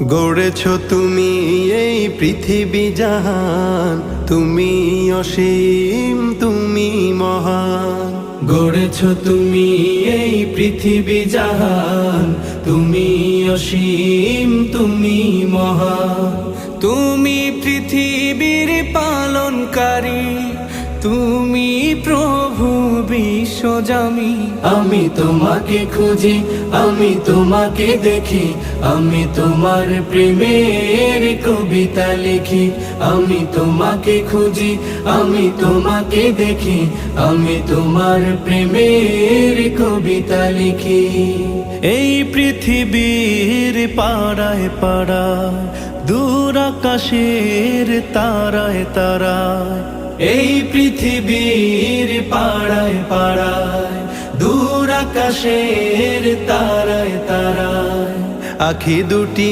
গড়েছ তুমি এই পৃথিবী জাহান, তুমি অসীম তুমি মহান। গড়েছ তুমি এই পৃথিবী জাহান, তুমি অসীম তুমি মহান। তুমি পৃথিবীর পালনকারী, তুমি প্রভু বিশ্বজামি। আমি তোমাকে খুঁজি, আমি তোমাকে দেখি, আমি তোমার প্রেমের কবিতা লিখি। আমি তোমাকে খুঁজি, আমি তোমাকে দেখি, আমি তোমার প্রেমের কবিতা লিখি। এই পৃথিবীর পাড়ায় পাড়ায়, দূর আকাশের তারায় তারায়, এই পৃথিবীর পাড়ায় পাড়ায়, দূর আকাশের তারায় তারায়, আখি দুটি